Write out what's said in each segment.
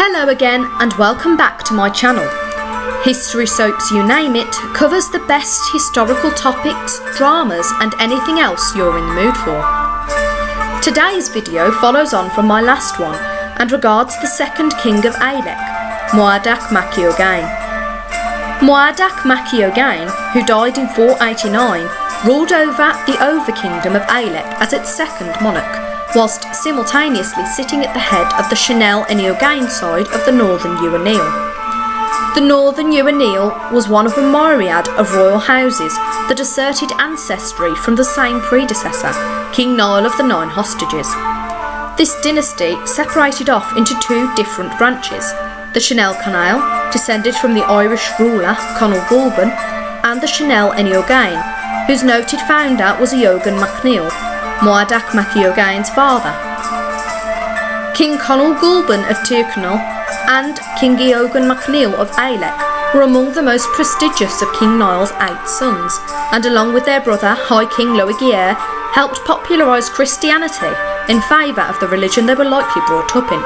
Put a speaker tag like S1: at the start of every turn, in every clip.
S1: Hello again and welcome back to my channel. History Soaks You Name It covers the best historical topics, dramas and anything else you're in the mood for. Today's video follows on from my last one and regards the second king of Eogain, Muiredach mac Eogain. Muiredach mac Eogain, who died in 489, ruled over the over-kingdom of Eogain as its second monarch, whilst simultaneously sitting at the head of the Chinel and Eogain side of the northern Uaneil. The northern Uaneil was one of a myriad of royal houses that asserted ancestry from the same predecessor, King Niall of the Nine Hostages. This dynasty separated off into two different branches, the Chinel Canail, descended from the Irish ruler Conall Gulban, and the Chinel and Eogain, whose noted founder was Eogain mac Niall, Muiredach mac Eogain's father. King Conall Gulban of Tyrconnell and King Eogain mac Niall of Eogain were among the most prestigious of King Niall's 8 sons, and along with their brother High King Eogain helped popularise Christianity in favour of the religion they were likely brought up in,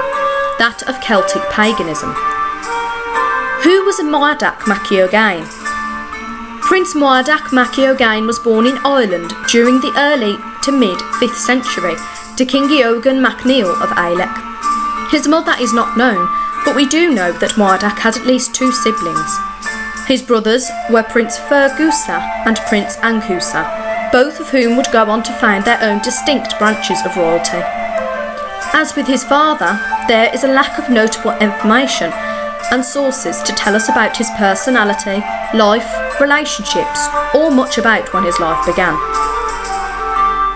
S1: that of Celtic paganism. Who was Muiredach mac Eogain? Prince Muiredach mac Eogain was born in Ireland during the early to mid 5th century to King Eogain mac Niall of Eogain. His mother is not known, but we do know that Muiredach had at least 2 siblings. His brothers were Prince Fergusa and Prince Angusa, both of whom would go on to found their own distinct branches of royalty. As with his father, there is a lack of notable information and sources to tell us about his personality, life, relationships, or much about when his life began.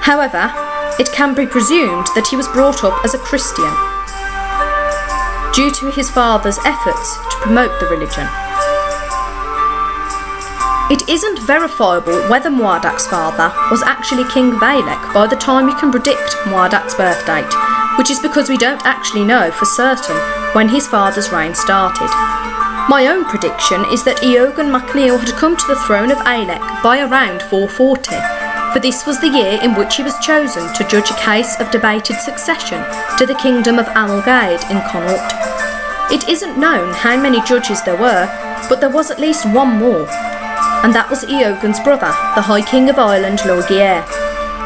S1: However, it can be presumed that he was brought up as a Christian, due to his father's efforts to promote the religion. It isn't verifiable whether Muiredach's father was actually King of Eogain by the time we can predict Muiredach's birth date, which is because we don't actually know for certain when his father's reign started. My own prediction is that Eogain mac Niall had come to the throne of Eogain by around 440, for this was the year in which he was chosen to judge a case of debated succession to the kingdom of Amalgaid in Connaught. It isn't known how many judges there were, but there was at least one more, and that was Eogain's brother, the High King of Ireland, Eogain.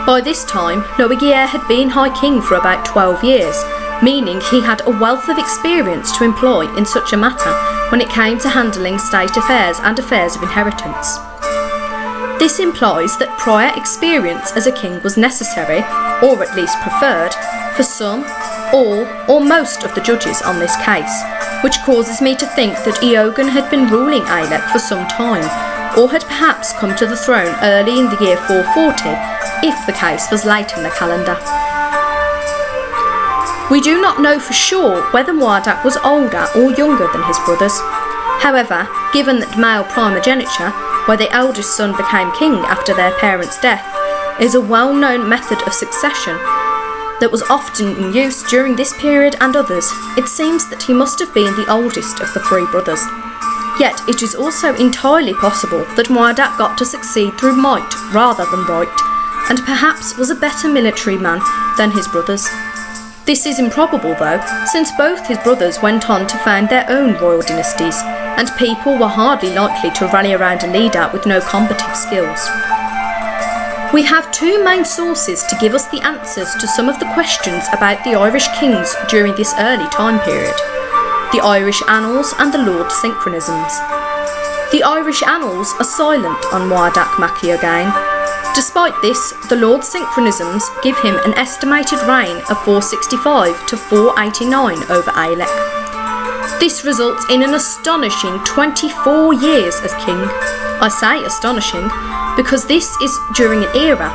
S1: By this time, Eogain had been High King for about 12 years, meaning he had a wealth of experience to employ in such a matter when it came to handling state affairs and affairs of inheritance. This implies that prior experience as a king was necessary, or at least preferred, for some, all, or most of the judges on this case, which causes me to think that Eogain had been ruling Eogain for some time, or had perhaps come to the throne early in the year 440, if the case was late in the calendar. We do not know for sure whether Muiredach was older or younger than his brothers. However, given that male primogeniture, where the eldest son became king after their parents' death, is a well-known method of succession that was often in use during this period and others, it seems that he must have been the oldest of the 3 brothers. Yet it is also entirely possible that Muiredach got to succeed through might rather than right, and perhaps was a better military man than his brothers. This is improbable though, since both his brothers went on to found their own royal dynasties, and people were hardly likely to rally around a leader with no combative skills. We have 2 main sources to give us the answers to some of the questions about the Irish kings during this early time period: the Irish Annals and the Lord Synchronisms. The Irish Annals are silent on Muiredach mac Eogain. Despite this, the Lord Synchronisms give him an estimated reign of 465 to 489 over Eogain. This results in an astonishing 24 years as king. I say astonishing because this is during an era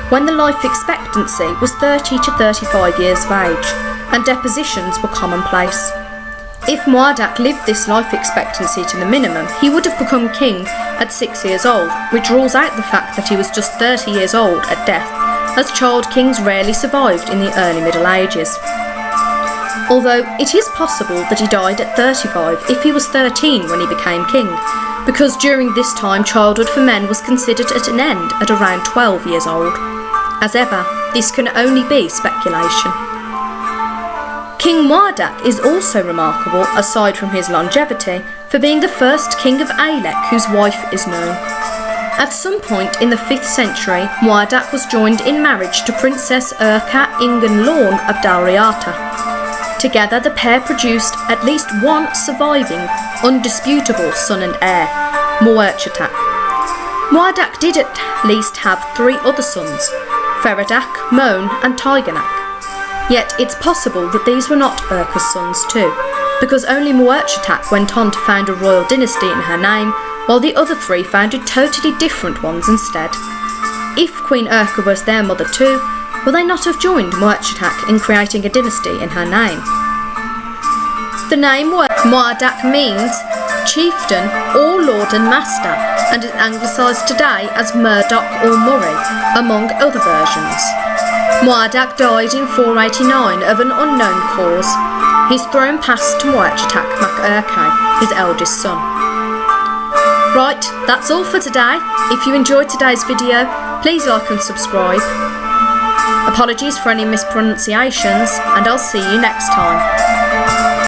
S1: when the life expectancy was 30 to 35 years of age, and depositions were commonplace. If Muiredach lived this life expectancy to the minimum, he would have become king at 6 years old, which rules out the fact that he was just 30 years old at death, as child kings rarely survived in the early Middle Ages. Although it is possible that he died at 35 if he was 13 when he became king, because during this time childhood for men was considered at an end at around 12 years old. As ever, this can only be speculation. King Muiredach is also remarkable, aside from his longevity, for being the first king of Eogain whose wife is known. At some point in the 5th century, Muiredach was joined in marriage to Princess Eogain Lorn of Dalriata. Together the pair produced at least one surviving, undisputable son and heir, Muiredach. Muiredach did at least have 3 other sons, Muiredach, Moan and Eogain. Yet it's possible that these were not Urca's sons too, because only Muiredach went on to found a royal dynasty in her name, while the other 3 founded totally different ones instead. If Queen Urca was their mother too, will they not have joined Muiredach in creating a dynasty in her name? The name Muiredach means chieftain or lord and master, and is anglicised today as Murdoch or Murray, among other versions. Muiredach died in 489 of an unknown cause. His throne passed to Muiredach mac Eogain, his eldest son. Right, that's all for today. If you enjoyed today's video, please like and subscribe. Apologies for any mispronunciations, and I'll see you next time.